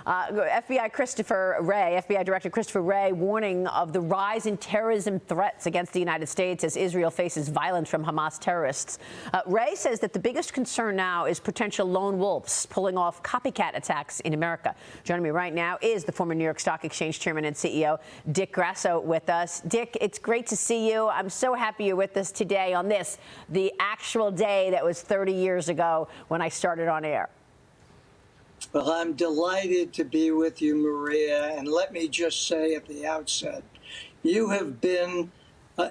FBI Director Christopher Wray warning of the rise in terrorism threats against the United States as Israel faces violence from Hamas terrorists. Wray says that the biggest concern now is potential lone wolves pulling off copycat attacks in America. Joining me right now is the former New York Stock Exchange Chairman and CEO, Dick Grasso, with us. Dick, it's great to see you. I'm so happy you're with us today on this, the actual day that was 30 years ago when I started on air. Well, I'm delighted to be with you, Maria. And let me just say at the outset, you have been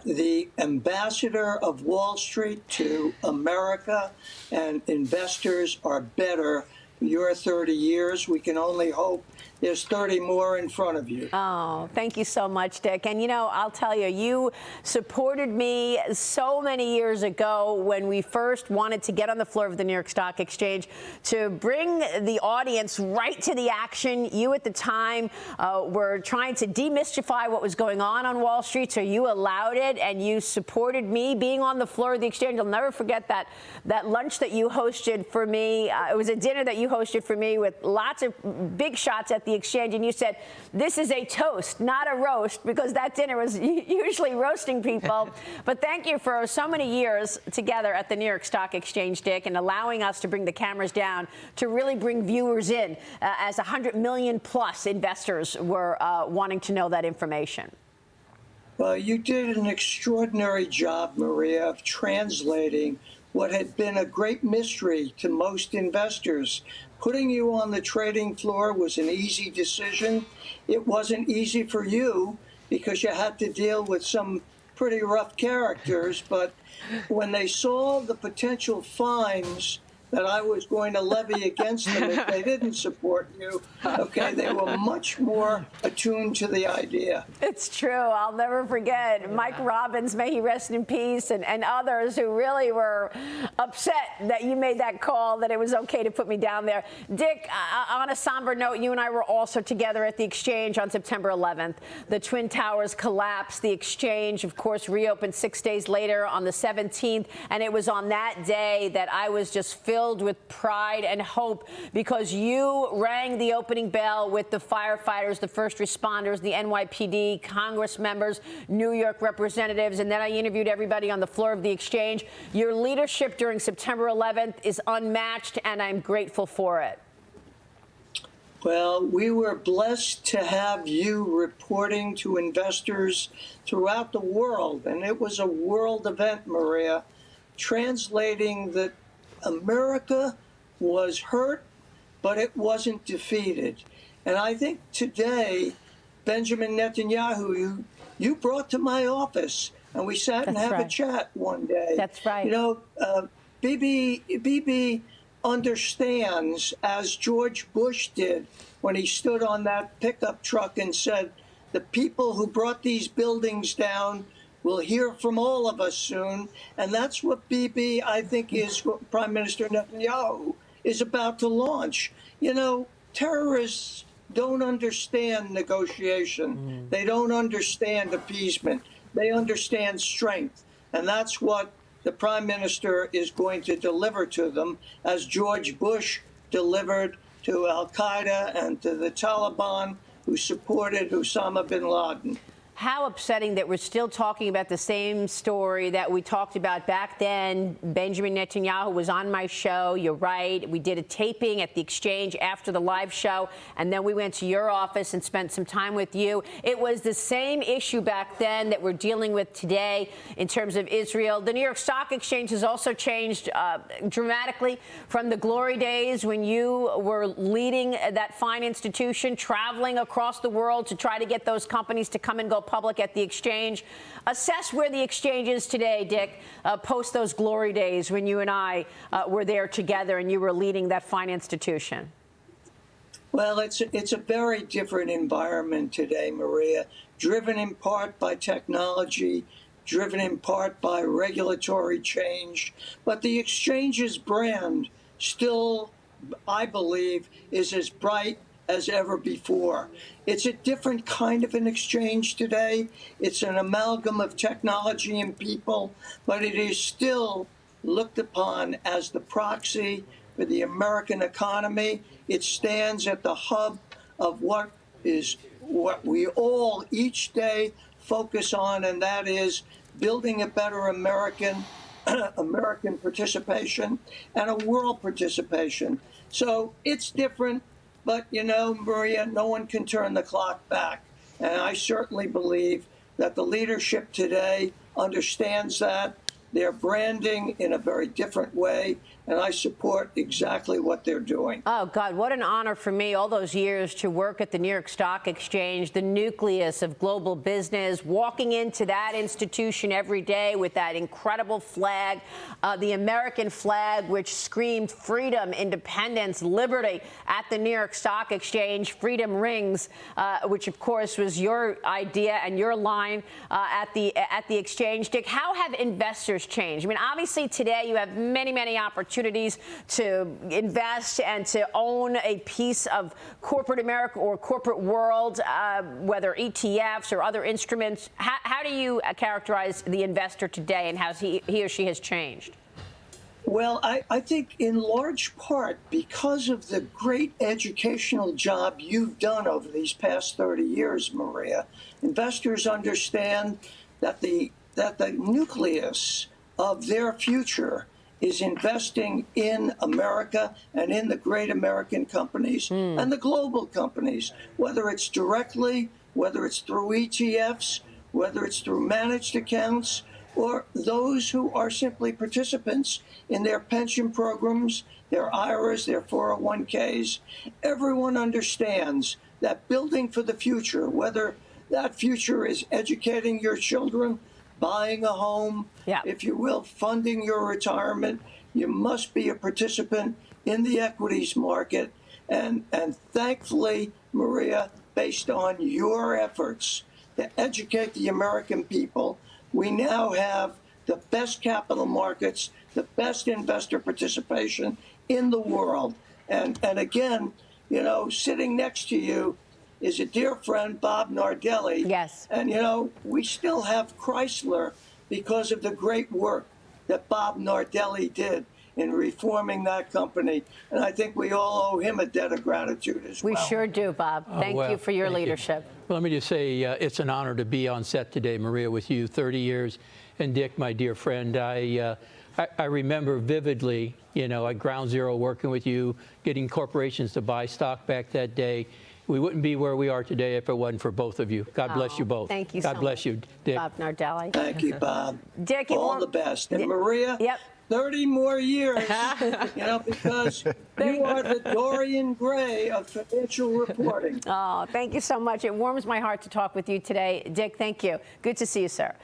the ambassador of Wall Street to America, and investors are better. Your 30 years, we can only hope there's 30 more in front of you. Oh, thank you so much, Dick. And, you know, I'll tell you, you supported me so many years ago when we first wanted to get on the floor of the New York Stock Exchange to bring the audience right to the action. You at the time were trying to demystify what was going on Wall Street, so you allowed it and you supported me being on the floor of the exchange. I'll never forget that lunch that you hosted for me. It was a dinner that you hosted for me with lots of big shots at the exchange, and you said, this is a toast, not a roast, because that dinner was usually roasting people. But thank you for so many years together at the New York Stock Exchange, Dick, and allowing us to bring the cameras down to really bring viewers in as 100 million plus investors were wanting to know that information. Well, you did an extraordinary job, Maria, of translating what had been a great mystery to most investors. Putting you on the trading floor was an easy decision. It wasn't easy for you because you had to deal with some pretty rough characters. But when they saw the potential fines that I was going to levy against them if they didn't support you, okay, they were much more attuned to the idea. It's true. I'll never forget Mike Robbins, may he rest in peace, and others who really were upset that you made that call, that it was okay to put me down there. Dick, on a somber note, you and I were also together at the exchange on September 11th. The Twin Towers collapsed. The exchange, of course, reopened 6 days later on the 17th, and it was on that day that I was just filled with pride and hope because you rang the opening bell with the firefighters, the first responders, the NYPD, Congress members, New York representatives, and then I interviewed everybody on the floor of the exchange. Your leadership during September 11th is unmatched, and I'm grateful for it. Well, we were blessed to have you reporting to investors throughout the world, and it was a world event, Maria, translating that America was hurt, but it wasn't defeated. And I think today, Benjamin Netanyahu, you brought to my office, and we sat and had a chat one day. That's right. You know, Bibi understands, as George Bush did when he stood on that pickup truck and said, the people who brought these buildings down will hear from all of us soon. And that's what Bibi, I think, is what Prime Minister Netanyahu is about to launch. You know, terrorists don't understand negotiation. They don't understand appeasement. They understand strength. And that's what the Prime Minister is going to deliver to them, as George Bush delivered to al-Qaeda and to the Taliban, who supported Osama bin Laden. How upsetting that we're still talking about the same story that we talked about back then. Benjamin Netanyahu was on my show. You're right. We did a taping at the exchange after the live show, and then we went to your office and spent some time with you. It was the same issue back then that we're dealing with today in terms of Israel. The New York Stock Exchange has also changed dramatically from the glory days when you were leading that fine institution, traveling across the world to try to get those companies to come and go public at the exchange. Assess where the exchange is today, Dick, post those glory days when you and I were there together and you were leading that fine institution. Well, it's a very different environment today, Maria, driven in part by technology, driven in part by regulatory change. But the exchange's brand still, I believe, is as bright as ever before. It's a different kind of an exchange today. It's an amalgam of technology and people, but it is still looked upon as the proxy for the American economy. It stands at the hub of what we all each day focus on, and that is building a better American participation and a world participation. So it's different, but Maria, no one can turn the clock back. And I certainly believe that the leadership today understands that. They're branding in a very different way, and I support exactly what they're doing. Oh, God, what an honor for me all those years to work at the New York Stock Exchange, the nucleus of global business, walking into that institution every day with that incredible flag, the American flag, which screamed freedom, independence, liberty at the New York Stock Exchange. Freedom rings, which, of course, was your idea and your line at the exchange. Dick, how have investors changed? I mean, obviously, today you have many, many opportunities to invest and to own a piece of corporate America or corporate world, whether ETFs or other instruments. How do you characterize the investor today and how he or she has changed? Well, I think in large part because of the great educational job you've done over these past 30 years, Maria, investors understand that the nucleus of their future is investing in America and in the great American companies and the global companies, whether it's directly, whether it's through ETFs, whether it's through managed accounts, or those who are simply participants in their pension programs, their IRAs, their 401ks. Everyone understands that building for the future, whether that future is educating your children, buying a home, if you will, funding your retirement, you must be a participant in the equities market. And thankfully, Maria, based on your efforts to educate the American people, we now have the best capital markets, the best investor participation in the world. And again, sitting next to you is a dear friend, Bob Nardelli. Yes. And, we still have Chrysler because of the great work that Bob Nardelli did in reforming that company. And I think we all owe him a debt of gratitude as well. We sure do, Bob. Thank you for your leadership. Well, let me just say it's an honor to be on set today, Maria, with you, 30 years. And Dick, my dear friend, I remember vividly, at Ground Zero working with you, getting corporations to buy stock back that day. We wouldn't be where we are today if it wasn't for both of you. God bless you both. Thank you God bless you, Dick. Bob Nardelli. Thank you, Bob. Dick, all the best. And Maria, 30 more years, because you are the Dorian Gray of financial reporting. Oh, thank you so much. It warms my heart to talk with you today. Dick, thank you. Good to see you, sir.